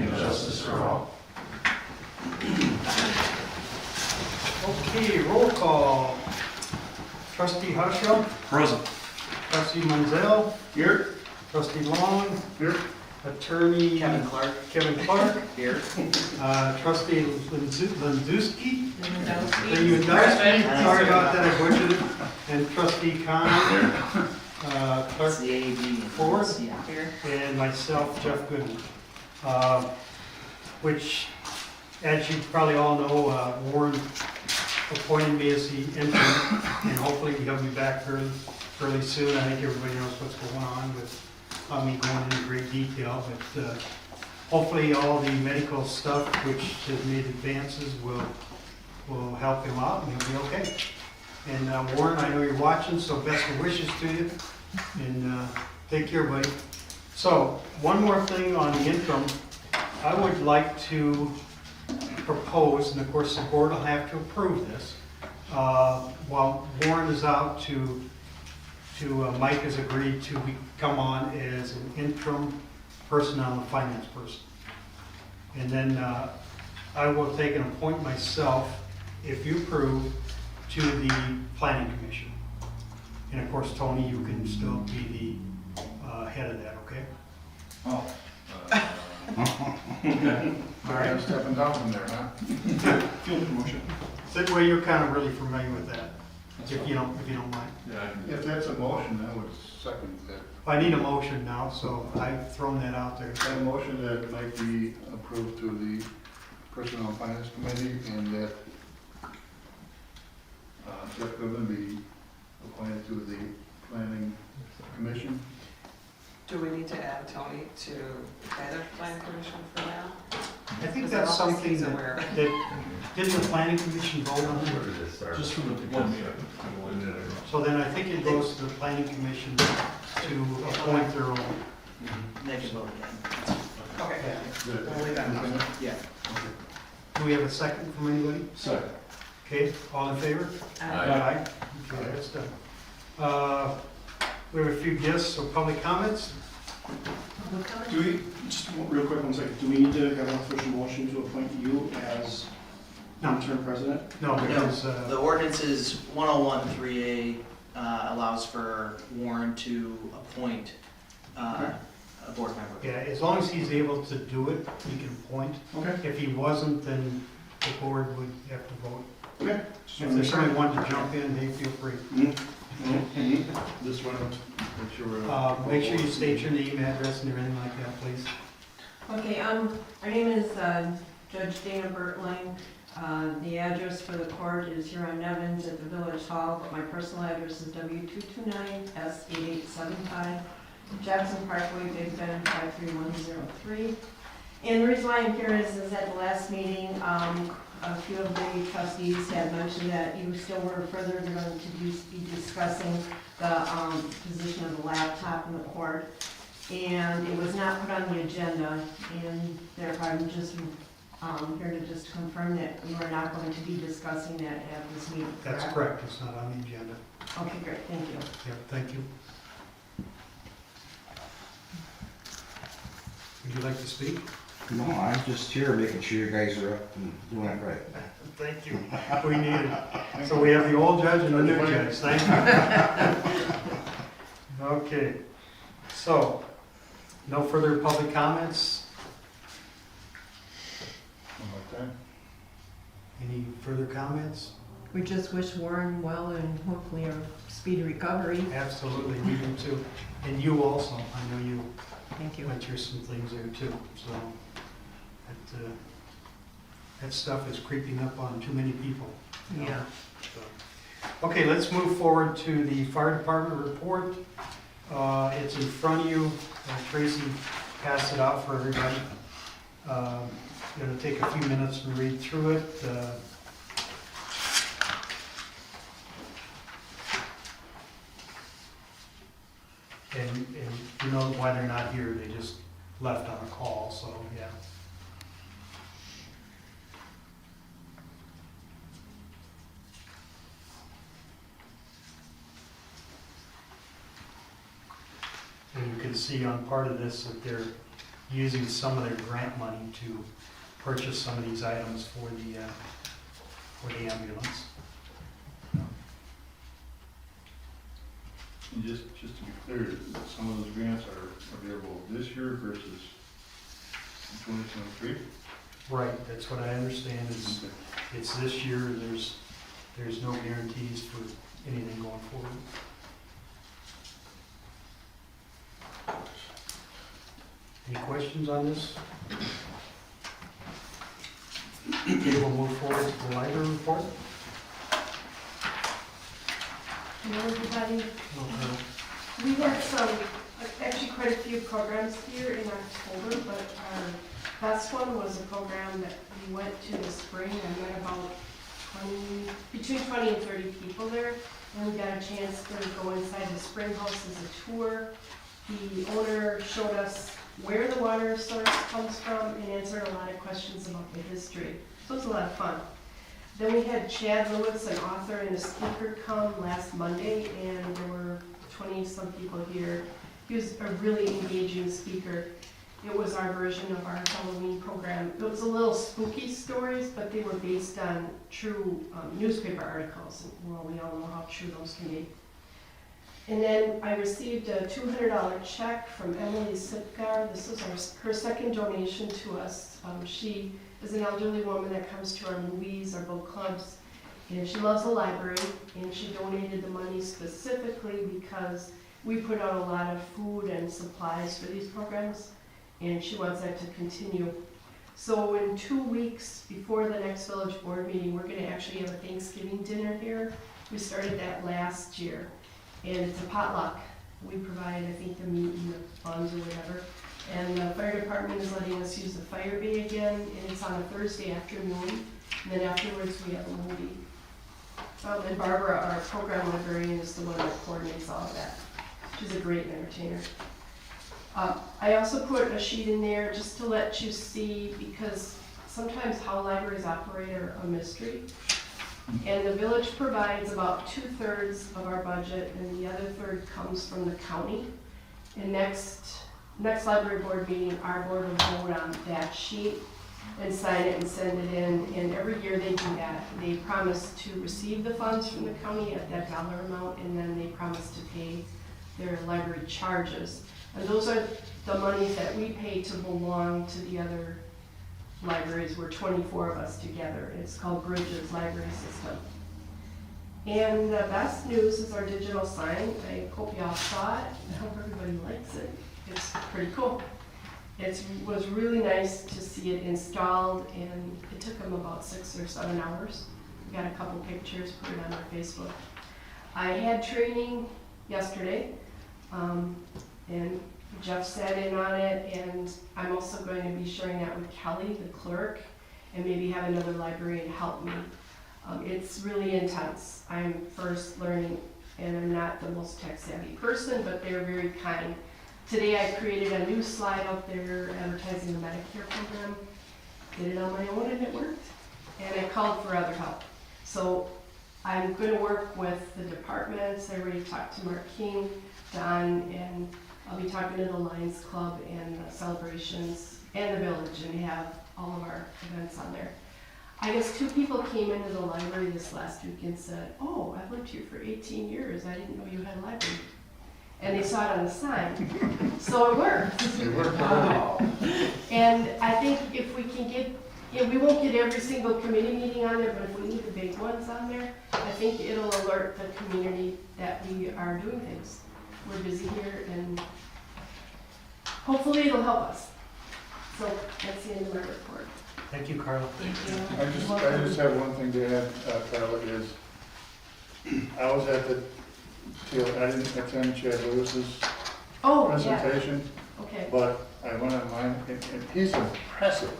and justice for all. Okay, roll call. Trustee Hushaw, Present. trustee Manzel, Here. trustee Long, Here. attorney Kevin Clark. Kevin Clark, Here. trustee Landowski, Lewandowski. sorry about that, I butchered it, and trustee Khan, It's clerk, the AAB. Ford. Yeah. Here. and myself, Jeff Goodman. Which, as you probably all know, Warren appointed me as the interim, and hopefully he'll be back fairly soon. I think everybody knows what's going on with me going into great detail, but hopefully all the medical stuff which has made advances will help him out and he'll be okay. And Warren, I know you're watching, so best of wishes to you, and take care, buddy. So, one more thing on the interim, I would like to propose, and of course the board will have to approve this, while Warren is out Mike has agreed to come on as an interim personnel and finance person. And then I will take and appoint myself, if you approve, to the planning commission. And of course, Tony, you can still be the head of that, okay? Oh. All right. Stepping down from there, huh? Field promotion. So that way you're kind of really familiar with that, if you don't mind. Yeah. If that's a motion, I would second that. I need a motion now, so I've thrown that out there. A motion that might be approved to the Personnel Finance Committee and that Jeff Goodman be appointed to the Planning Commission. Do we need to add Tony to either planning commission for now? I think Because that's I don't think something he's that, aware of it. didn't the planning commission vote on it? Just for the one meeting. So then I think it goes to the planning commission to appoint their own. They can vote again. Okay. Good. We'll leave that one. Yeah. Do we have a second from anybody? Second. Okay, all in favor? Aye. Okay, that's done. We have a few guests, so public comments? Do we, just real quick, 1 second, do we need to have an official motion to appoint you as interim president? No, because, The ordinance is 101-3A allows for Warren to appoint a board member. yeah, as long as he's able to do it, he can appoint. Okay. If he wasn't, then the board would have to vote. Okay. Just If wanna there's make sure. somebody wanting to jump in, they feel free. This one, make sure we're. Make sure you state your name, address, and everything like that, please. Okay, our name is Judge Dana Bertling. The address for the court is here on Nevins at the Village Hall, but my personal address is W229S8875, Jackson Parkway, Big Bend 53103. And the reason why I'm here is at the last meeting, a few of the trustees had mentioned that you still were further going to be discussing the position of the laptop in the court. And it was not put on the agenda, and therefore I'm just here to just confirm that you are not going to be discussing that at this meeting. That's correct, it's not on the agenda. Okay, great, thank you. Yep, thank you. Would you like to speak? No, I'm just here making sure you guys are up and doing it right. Thank you. We need it. So we have the old judge and the new judge, thank you. Okay, so, no further public comments? Okay. Any further comments? We just wish Warren well and hopefully a speedy recovery. Absolutely, we do too. And you also, I know you Thank you. went through some things there too, so. That stuff is creeping up on too many people. you know, Yeah. so. Okay, let's move forward to the fire department report. It's in front of you. Tracy passed it out for everybody. It'll take a few minutes to read through it. And you know why they're not here, they just left on a call, so, yeah. And you can see on part of this that they're using some of their grant money to purchase some of these items for the ambulance. And just to be clear, some of those grants are available this year versus 2023? Right, that's what I understand is it's this year, there's no guarantees for anything going forward. Any questions on this? Okay, we'll move forward to the library report. Hello, everybody. Okay. We had some, actually quite a few programs here in October, but our best one was a program that we went to this spring. I met about between 20 and 30 people there. And we got a chance to go inside the spring house as a tour. The owner showed us where the water source comes from and answered a lot of questions about the history. So it was a lot of fun. Then we had Chad Lewis, an author and a speaker, come last Monday, and there were 20-some people here. He was a really engaging speaker. It was our version of our Halloween program. It was a little spooky stories, but they were based on true newspaper articles. Well, we all know how true those can be. And then I received a $200 check from Emily Sipgar. This was her second donation to us. She is an elderly woman that comes to our movies, our book clubs, and she loves the library, and she donated the money specifically because we put out a lot of food and supplies for these programs, and she wants that to continue. So in 2 weeks before the next village board meeting, we're gonna actually have a Thanksgiving dinner here. We started that last year, and it's a potluck. We provide, I think, the meat and the buns or whatever. And the fire department is letting us use the fire bay again, and it's on a Thursday afternoon. And then afterwards, we have a movie. And Barbara, our program librarian, is the one that coordinates all of that. She's a great entertainer. I also put a sheet in there just to let you see, because sometimes how libraries operate are a mystery. And the village provides about 2/3 of our budget, and the other third comes from the county. And next library board meeting, our board will vote on that sheet and sign it and send it in. And every year they do that. They promise to receive the funds from the county at that dollar amount, and then they promise to pay their library charges. And those are the monies that we pay to belong to the other libraries. We're 24 of us together. It's called Bridges Library System. And the best news is our digital sign. I hope y'all saw it. I hope everybody likes it. It's pretty cool. It was really nice to see it installed, and it took them about 6 or 7 hours. We got a couple pictures, put it on our Facebook. I had training yesterday, and Jeff sat in on it, and I'm also going to be sharing that with Kelly, the clerk, and maybe have another librarian help me. It's really intense. I'm first learning, and I'm not the most tech-savvy person, but they're very kind. Today I created a new slide out there advertising the Medicare program. Did it on my own and it worked. And I called for other help. So I'm going to work with the departments. I already talked to Mark King, Don, and I'll be talking to the Lions Club and the celebrations and the village, and have all of our events on there. I guess 2 people came into the library this last week and said, "Oh, I've lived here for 18 years. I didn't know you had a library." And they saw it on the sign. So it worked. It worked. And I think if we can get, we won't get every single committee meeting on there, but if we need the big ones on there, I think it'll alert the community that we are doing things. We're busy here, and hopefully it'll help us. So that's the end of my report. Thank you, Carla. Thank I just have one thing to add, Carla, is I was at the I didn't attend Chad Lewis's Oh, yeah, presentation, okay. but I went online, and he's impressive.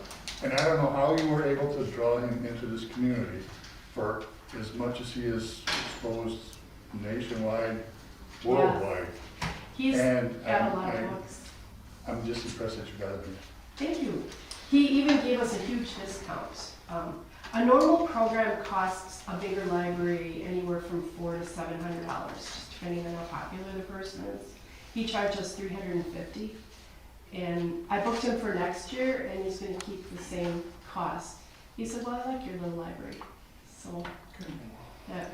And I don't know how you were able to draw him into this community for as much as he is exposed nationwide, worldwide. He's And got a lot of books. I'm just impressed that you got him. Thank you. He even gave us a huge discount. A normal program costs a bigger library anywhere from $400 to $700, just depending on how popular the person is. He charged us $350, And I booked him for next year, and he's gonna keep the same cost. He said, well, I like your little library, so.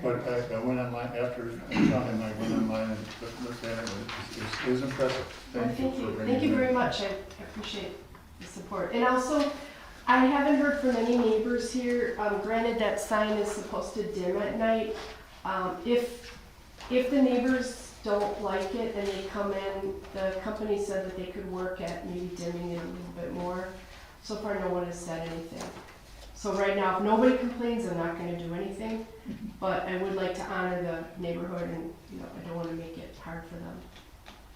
But I went online, after I saw him, I went online and looked at it, it is impressive. Well, Thank you for bringing Thank you it very in. much, I appreciate the support. And also, I haven't heard from any neighbors here, granted that sign is supposed to dim at night. If the neighbors don't like it and they come in, the company said that they could work at maybe dimming it a little bit more. So far, no one has said anything. So right now, if nobody complains, I'm not gonna do anything, but I would like to honor the neighborhood and, you know, I don't wanna make it hard for them.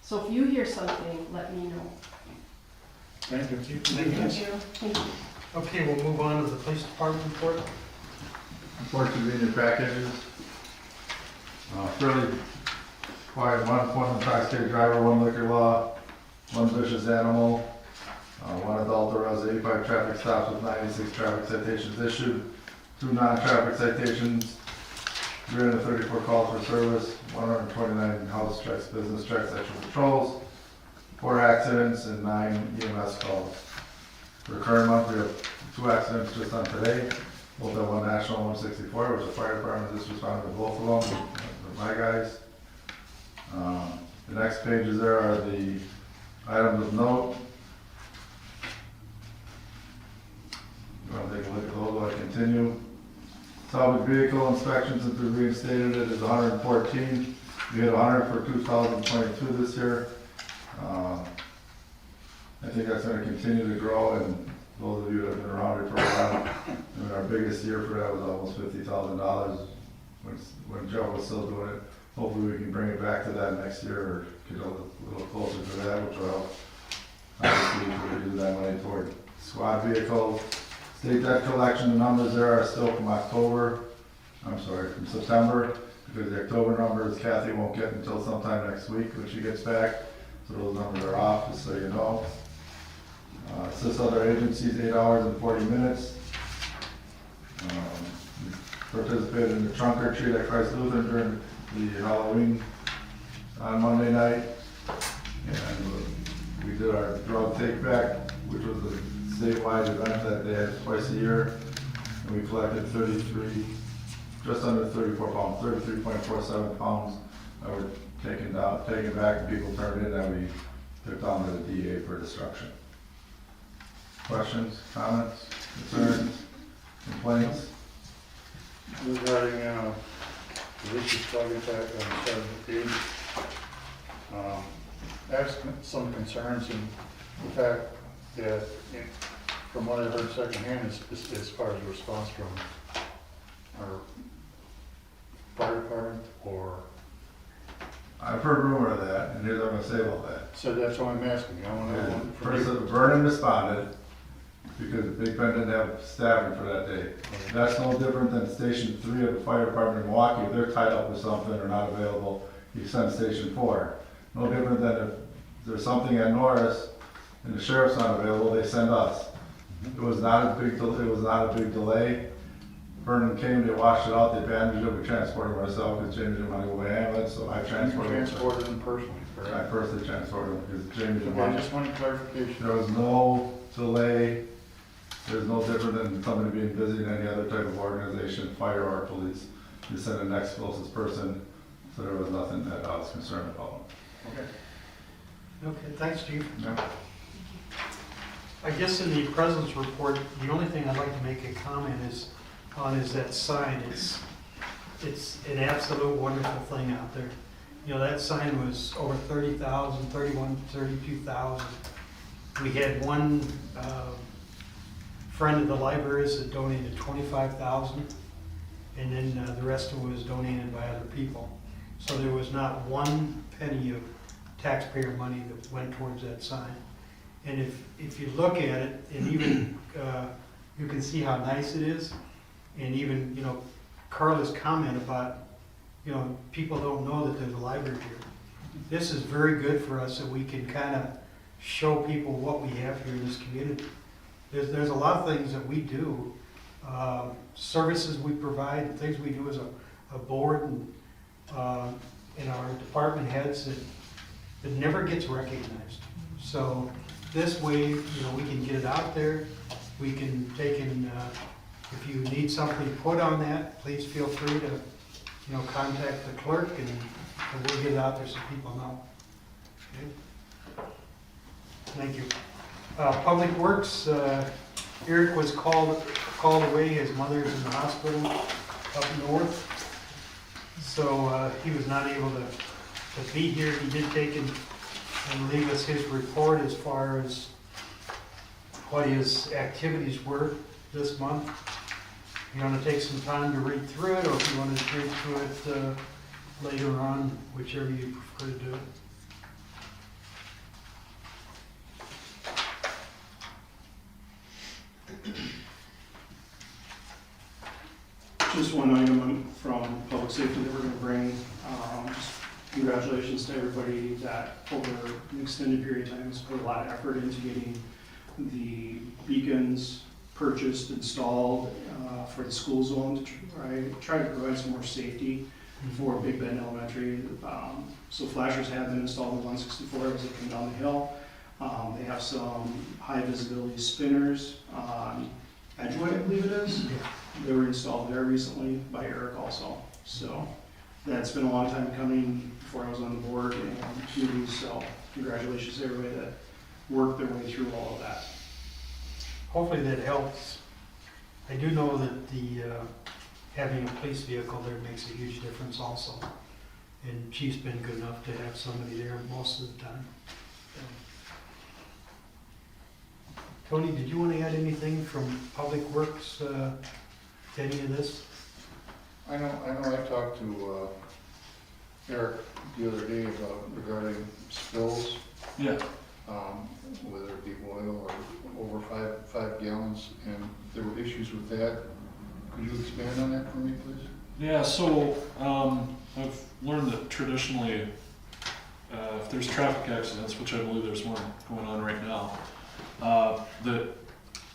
So if you hear something, let me know. Thank you. Thank you. Thank you. Okay, we'll move on to the police department report. Report convenient packages. Fairly quiet, one intoxicated driver, one liquor law, one vicious animal, one adult arrest, 85 traffic stops with 96 traffic citations issued, 2 non-traffic citations, 334 calls for service, 129 house checks, business checks, extra patrols, 4 accidents, and 9 EMS calls. For the current month, we have 2 accidents just on today, both at One National 164, which the fire department just responded to both of them, they're my guys. The next pages there are the items of note. You want to take a look at those while I continue? Salvage vehicle inspections, since we reinstated it, is 114. We had 100 for 2022 this year. I think that's going to continue to grow, and those of you that have been around here for a while, I mean, our biggest year for that was almost $50,000 when Joe was still doing it. Hopefully we can bring it back to that next year, or get a little closer to that, which will help. Obviously, we're use that money toward squad vehicles. State debt collection, the numbers there are still from from September, because the October numbers Kathy won't get until sometime next week when she gets back. So those numbers are off, just so you know. Assist other agencies, 8 hours and 40 minutes. Participated in the trunk or treat at Christ Lutheran during the Halloween on Monday night. And we did our drug take back, which was a statewide event that they had twice a year. And we collected just under 34 pounds, 33.47 pounds that were taken back, and people turned in, and we took down to the DA for destruction. Questions, comments, concerns, complaints? Regarding, vicious drug attack on 7th Page, I have some concerns in the fact that, from what I heard secondhand, as far as response from our fire department, or, I've heard rumor of that, and here's what I'm gonna say about that. so that's why I'm asking, I want to know. Person, Vernon responded, because Big Ben didn't have staffing for that day. That's no different than Station 3 of the fire department in Milwaukee. If they're tied up with something or not available, you send Station 4. No different than if there's something at Norris and the sheriff's not available, they send us. It was not a big delay. Vernon came, they washed it out, they bandaged it, we transported them ourselves, because Jamie didn't want to go by ambulance, so I Transported them personally, I correct? personally transported them, because Jamie didn't I want just wanted clarification. There was no delay. There's no different than somebody being busy in any other type of organization, fire or police. You send the next closest person, so there was nothing that I was concerned about. Okay. Okay, thanks, Chief. Yeah. I guess in the presence report, the only thing I'd like to make a comment is that sign. It's an absolute wonderful thing out there. You know, that sign was over 30,000, 31, 32,000. We had one friend of the libraries that donated 25,000, and then the rest of it was donated by other people. So there was not one penny of taxpayer money that went towards that sign. And if you look at it, and even you can see how nice it is, and even, you know, Carla's comment about, you know, people don't know that there's a library here. This is very good for us, so we can kind of show people what we have here in this community. There's a lot of things that we do, services we provide, things we do as a board and our department heads that never gets recognized. So this way, you know, we can get it out there. We can take and, if you need something put on that, please feel free to, you know, contact the clerk and we'll get it out there so people know. Okay? Thank you. Public Works, Eric was called away, his mother's in the hospital up north. So, he was not able to be here. He did take and leave us his report as far as what his activities were this month. You want to take some time to read through it, or if you want to read through it later on, whichever you prefer to do it. Just one item from public safety that we're gonna bring. Just congratulations to everybody that over an extended period of time has put a lot of effort into getting the beacons purchased, installed for the school zone to try to provide some more safety for Big Bend Elementary. So flashers have been installed in 164 as they come down the hill. They have some high visibility spinners on Edgewood, I believe it is. They were installed there recently by Eric also. So that's been a long time coming before I was on the board and committees. So congratulations to everybody that worked their way through all of that. Hopefully that helps. I do know that the having a police vehicle there makes a huge difference also. And Chief's been good enough to have somebody there most of the time. Tony, did you want to add anything from Public Works to any of this? I know I talked to Eric the other day regarding spills, Yeah. whether it be oil or over five gallons, and there were issues with that. Could you expand on that for me, please? Yeah, so I've learned that traditionally, if there's traffic accidents, which I believe there's one going on right now, that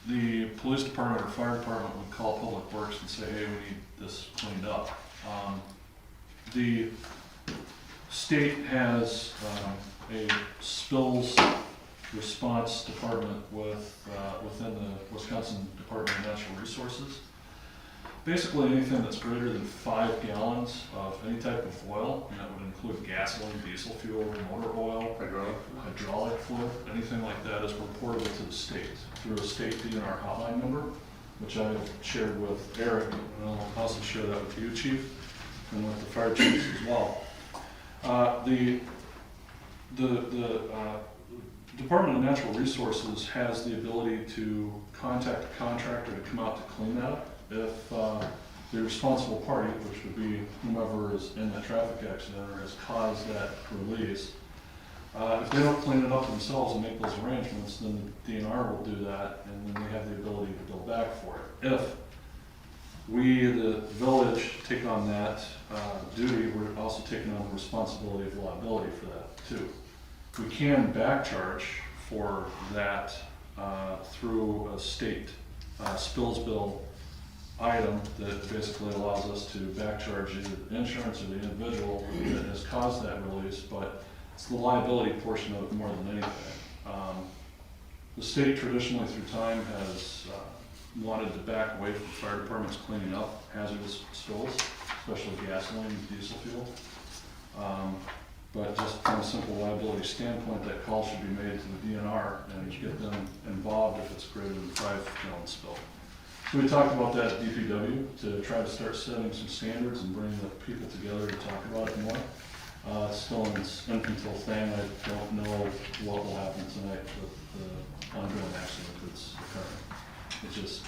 the police department or fire department would call Public Works and say, hey, we need this cleaned up. The state has a spills response department within the Wisconsin Department of Natural Resources. Basically anything that's greater than 5 gallons of any type of oil, and that would include gasoline, diesel fuel, motor oil, hydraulic fluid, anything like that is reportable to the state through a state DNR hotline number, which I've shared with Eric, and I'll also share that with you, Chief, and with the fire chiefs as well. The Department of Natural Resources has the ability to contact a contractor to come out to clean that up if the responsible party, which would be whomever is in that traffic accident or has caused that release, if they don't clean it up themselves and make those arrangements, then the DNR will do that, and then they have the ability to bill back for it. If we, the village, take on that duty, we're also taking on the responsibility of liability for that too. We can back charge for that through a state spills bill item that basically allows us to back charge either the insurance or the individual that has caused that release, but it's the liability portion of it more than anything. The state traditionally through time has wanted to back away from fire departments cleaning up hazardous spills, especially gasoline and diesel fuel. But just from a simple liability standpoint, that call should be made to the DNR and get them involved if it's greater than 5 gallon spill. So we talked about that at DPW to try to start setting some standards and bringing the people together to talk about it more. It's still in its infantile thing. I don't know what will happen tonight with the ongoing accident that's occurring. It's just,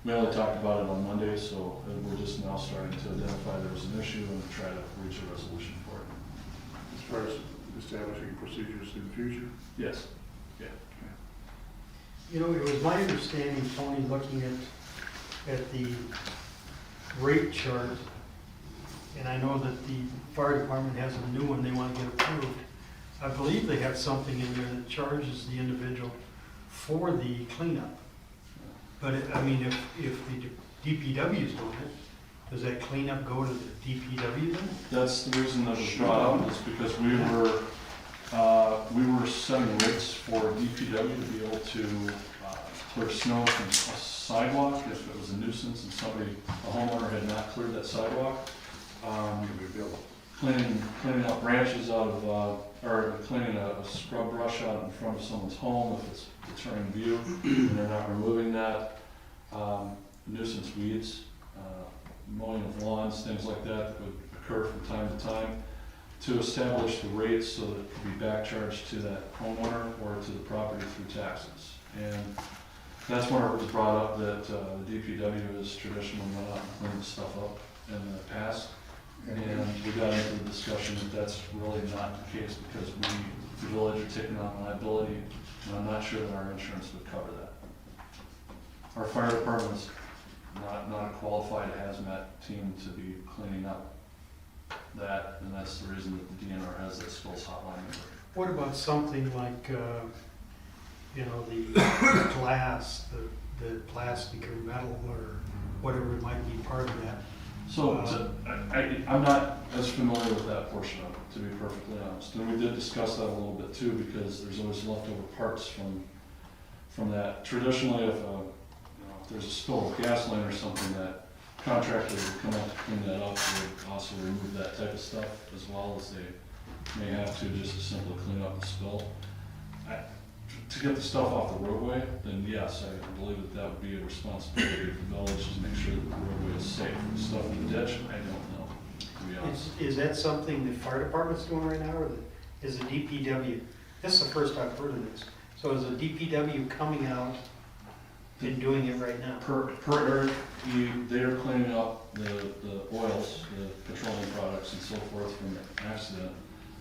we only talked about it on Monday, so we're just now starting to identify there was an issue and try to reach a resolution for it. As far as establishing procedures in the future? Yes. Yeah. You know, it was my understanding, Tony, looking at the rate chart, and I know that the fire department has a new one they want to get approved. I believe they have something in there that charges the individual for the cleanup. But I mean, if the DPW is doing it, does that cleanup go to the DPW then? That's the reason that was brought up, is because we were We were setting rates for DPW to be able to clear snow from a sidewalk if it was a nuisance and a homeowner had not cleared that sidewalk. Cleaning up branches out of, or cleaning a scrub brush out in front of someone's home if it's deterring view and they're not removing that. Nuisance weeds, mowing of lawns, things like that would occur from time to time, to establish the rates so that it could be back charged to that homeowner or to the property through taxes. And that's when it was brought up that the DPW has traditionally went out and cleaned stuff up in the past. And we got into the discussion that that's really not the case because we, the village, are taking on liability, and I'm not sure that our insurance would cover that. Our fire department's not a qualified hazmat team to be cleaning up that, and that's the reason that the DNR has that spills hotline number. What about something like, you know, the glass, the plastic or metal or whatever it might be part of that? So, I'm not as familiar with that portion of it, to be perfectly honest. And we did discuss that a little bit too, because there's always leftover parts from that. Traditionally, if there's a spill of gasoline or something, that contractor would come out to clean that up. They would also remove that type of stuff, as well as they may have to just to simply clean up the spill. To get the stuff off the roadway, then yes, I believe that that would be a responsibility of the village to make sure that the roadway is safe. The stuff in the ditch, I don't know, to be honest. Is that something the fire department's doing right now, or is the DPW? This is the first I've heard of this. So is the DPW coming out and doing it right now? Per Eric, they are cleaning up the oils, the petroleum products and so forth from the accident.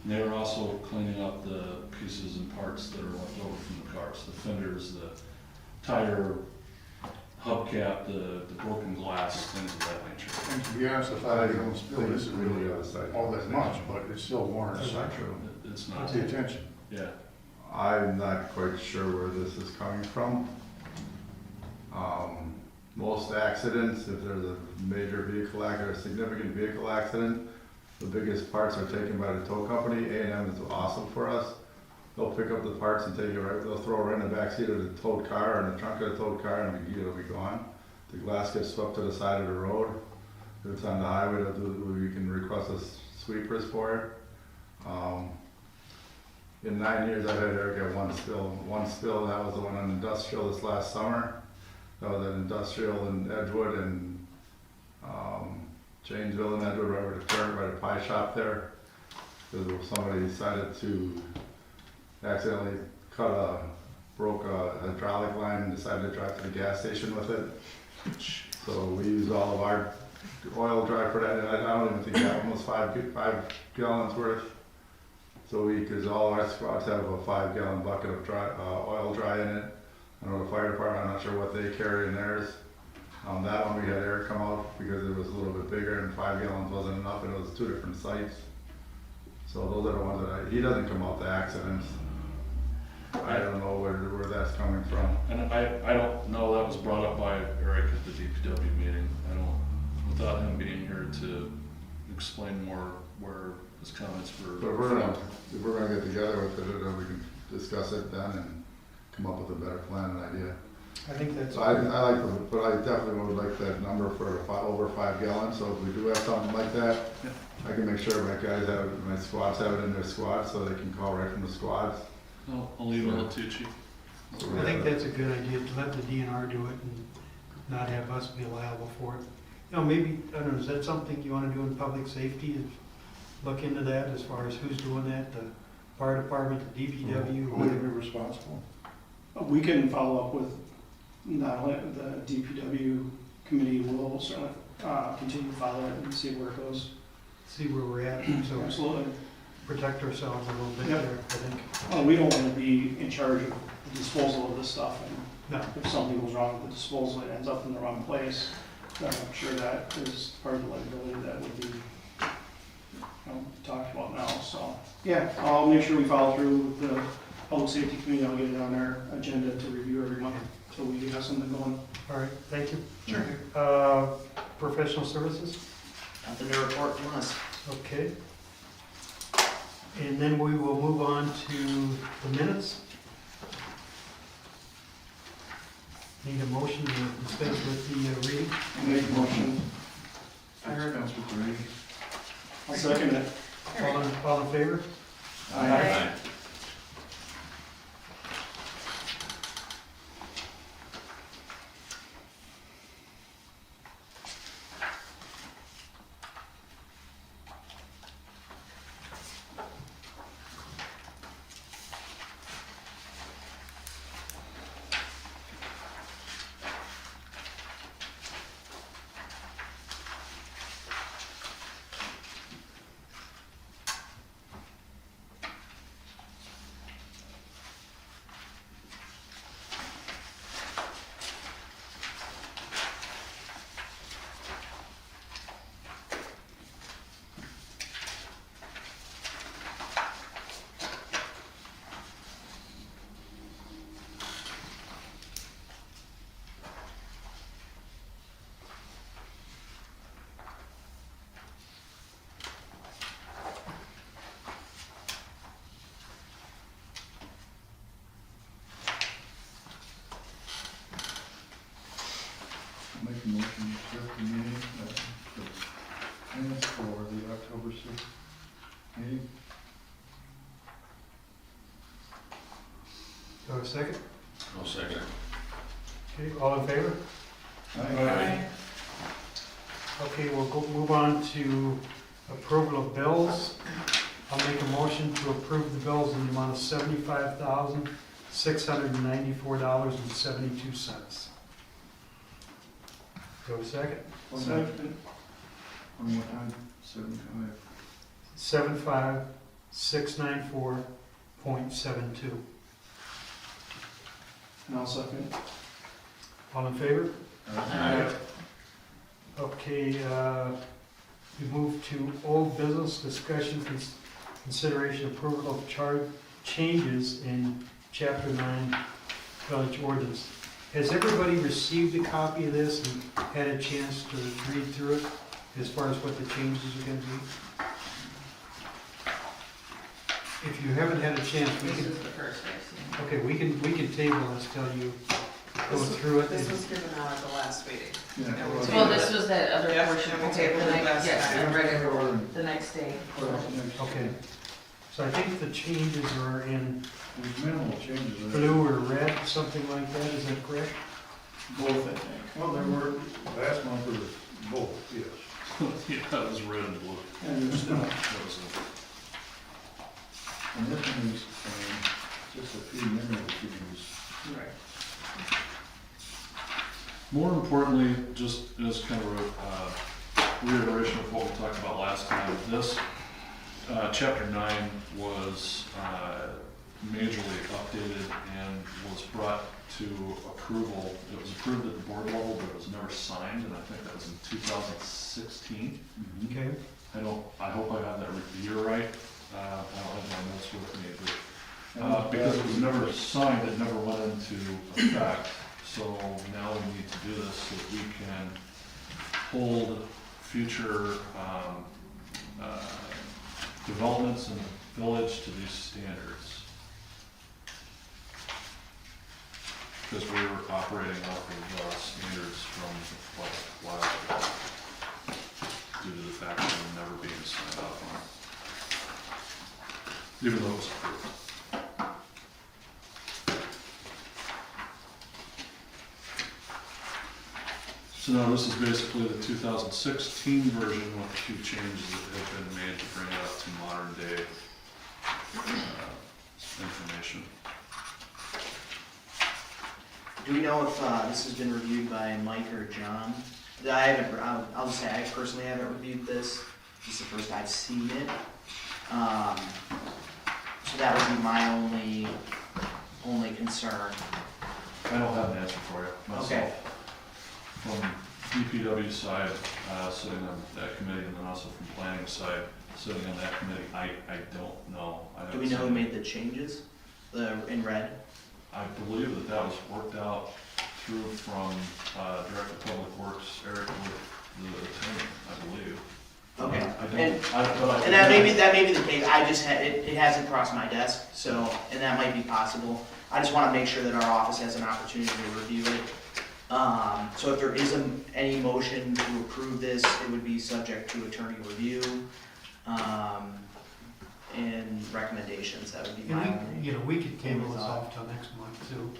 And they are also cleaning up the pieces and parts that are left over from the cars, the fenders, the tire hubcap, the broken glass, things of that nature. And to be honest, the 5 gallon spill isn't really all that much, but it's still warrants It's not, the attention. yeah. I'm not quite sure where this is coming from. Most accidents, if there's a major vehicle accident, or a significant vehicle accident, the biggest parts are taken by the tow company. A&M is awesome for us. They'll pick up the parts and take it right, they'll throw it right in the backseat of the towed car or in the trunk of the towed car and it'll be gone. The glass gets swept to the side of the road. If it's on the highway, we can request a sweepers for it. In 9 years, I've had Eric have one spill, that was the one on Industrial this last summer. That was an Industrial in Edgewood and Janesville and Edgewood, right over the turn, by the pie shop there. Because somebody decided to accidentally broke a hydraulic line and decided to drive to the gas station with it. So we used all of our oil dry for that, and I don't even think that one was 5 gallons worth. So because all our squads have a 5 gallon bucket of oil dry in it. I know the fire department, I'm not sure what they carry in theirs. That one we had Eric come out because it was a little bit bigger and 5 gallons wasn't enough and it was 2 different sites. So those are the ones that he doesn't come out to accidents. I don't know where that's coming from. And I don't know, that was brought up by Eric at the DPW meeting. Without him being here to explain more where his comments were. But if we're gonna get together with it, then we can discuss it then and come up with a better plan and idea. I think that's. So I like, but I definitely would like that number for over 5 gallons, so if we do have something like that, I can make sure my guys have it, my squads have it in their squads, so they can call right from the squads. I'll leave it to you, Chief. I think that's a good idea, to let the DNR do it and not have us be liable for it. You know, maybe, I don't know, is that something you wanna do in public safety, is look into that as far as who's doing that, the fire department, the DPW? Who would be responsible? We can follow up with, not only the DPW committee will certainly continue to follow it and see where it goes. See where we're at, so Absolutely. protect ourselves a little bit Yep. there, I think. We don't want to be in charge of the disposal of this stuff, and No, if something goes wrong with the disposal, it ends up in the wrong place, then I'm sure that is part of the liability that would be, talked about now, so. Yeah, I'll make sure we follow through with the public safety committee, I'll get it on our agenda to review every month, so we have something going. all right, thank you. Sure. Professional services, Nothing to report from us. okay. And then we will move on to the minutes. Need a motion to dispense with the reading. Make a motion. Dispense with the reading. I'll second it. All in favor? Aye. Make a motion to accept the meeting, the minutes for the October 6th meeting. Do I have a second? I'll second. Okay, all in favor? Okay, we'll move on to approval of bills. I'll make a motion to approve the bills in the amount of $75,694.72. Do I have a second? Second. One more time, 75. 75694.72. And I'll second. All in favor? Aye. Okay, we move to old business discussion, consideration approval of changes in chapter 9 village ordinance. Has everybody received a copy of this and had a chance to read through it as far as what the changes are gonna be? If you haven't had a chance, we This can, is the first I've seen. okay, we can table this till you go through it. This was given out at the last meeting. Yeah. And we well, tabled Well, this was that other Yep, portion, and we okay, tabled the it next, last yes, time. I read it Or- the next day. or next- Okay, so I think the changes are in There's minimal changes. there. blue or red, something like that, is that correct? Both, I think. Well, there were, last month there was both, yes. Yeah, that was red and blue. And there's still, That was And this one is, just a few minimal changes. right. More importantly, just as kind of a reiteration of what we talked about last time, this, chapter 9 was majorly updated and was brought to approval. It was approved at the board level, but it was never signed, and I think that was in 2016. Okay. I hope I have that year right. I don't have my notes with me, but because it was never signed, it never went into effect. So now we need to do this so that we can hold future developments in the village to these standards. Because we're operating off of standards from like a while ago, due to the fact that we're never being signed off on, even though it was approved. So now this is basically the 2016 version with a few changes that have been made to bring it up to modern day information. Do we know if this has been reviewed by Mike or John? I haven't, I'll just say, I personally haven't reviewed this. This is the first I've seen it. So that would be my only concern. I don't have an answer for you myself. Okay. From DPW side, sitting on that committee, and then also from planning side, sitting on that committee, I don't know. I Do we know who made the changes? In red? I believe that was worked out through from Director of Public Works, Eric, with the attorney, I believe. Okay. I don't, And- but I. And that may be the case, I just had, it hasn't crossed my desk, so, and that might be possible. I just wanna make sure that our office has an opportunity to review it. So if there is any motion to approve this, it would be subject to attorney review, and recommendations, that would be my And only. we, you know, we could table this off till next month too,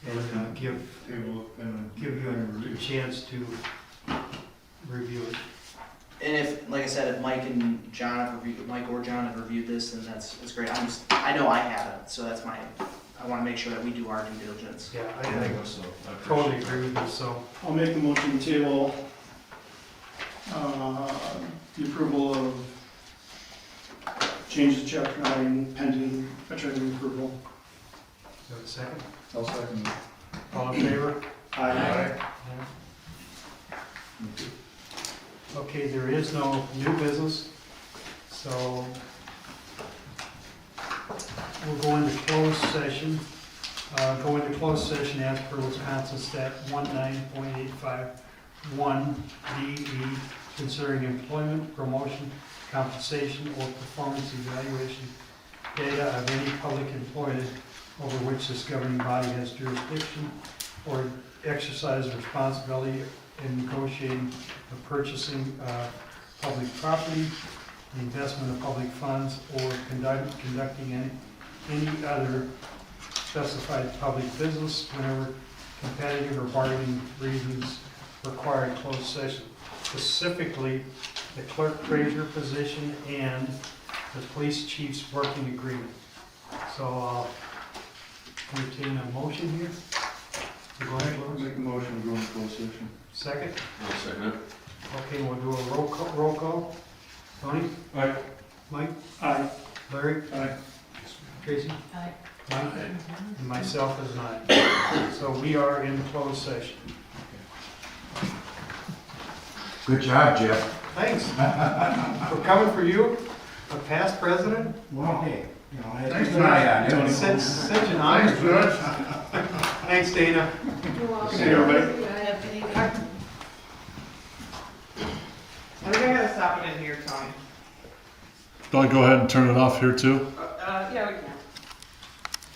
and give Table and. you a chance to review it. And if, like I said, if Mike or John have reviewed this, then that's great. I know I haven't, so that's I wanna make sure that we do our due diligence. Yeah, I I think so. I appreciate totally it. agree with you, so, I'll make the motion to table, the approval of changes to chapter 9 pending attorney approval. you have a second? I'll second it. All in favor? Aye. Okay, there is no new business, so we'll go into closed session. Go into closed session as per Wisconsin Stat 19.851 DE, considering employment, promotion, compensation, or performance evaluation data of any public employee over which this governing body has jurisdiction, or exercise responsibility in negotiating the purchasing public property, the investment of public funds, or conducting any other specified public business whenever competitive or bargaining reasons require a closed session. Specifically, the clerk treasurer position and the police chief's working agreement. So I'll entertain a motion here. You go ahead, Louis. Make a motion to go into closed session. Second? I'll second it. Okay, we'll do a roll call. Tony? Aye. Mike? Aye. Larry? Aye. Tracy? Aye. Mike? And myself is an aye. So we are in closed session. Good job, Jeff. Thanks for coming for you, a past president. Well, hey, you know, I had to Thanks, keep an eye on you. Such an honor. Thanks, Judge. Thanks, Dana. See you, everybody. I think I gotta stop it in here, Tony. Do I go ahead and turn it off here too? Yeah, we can.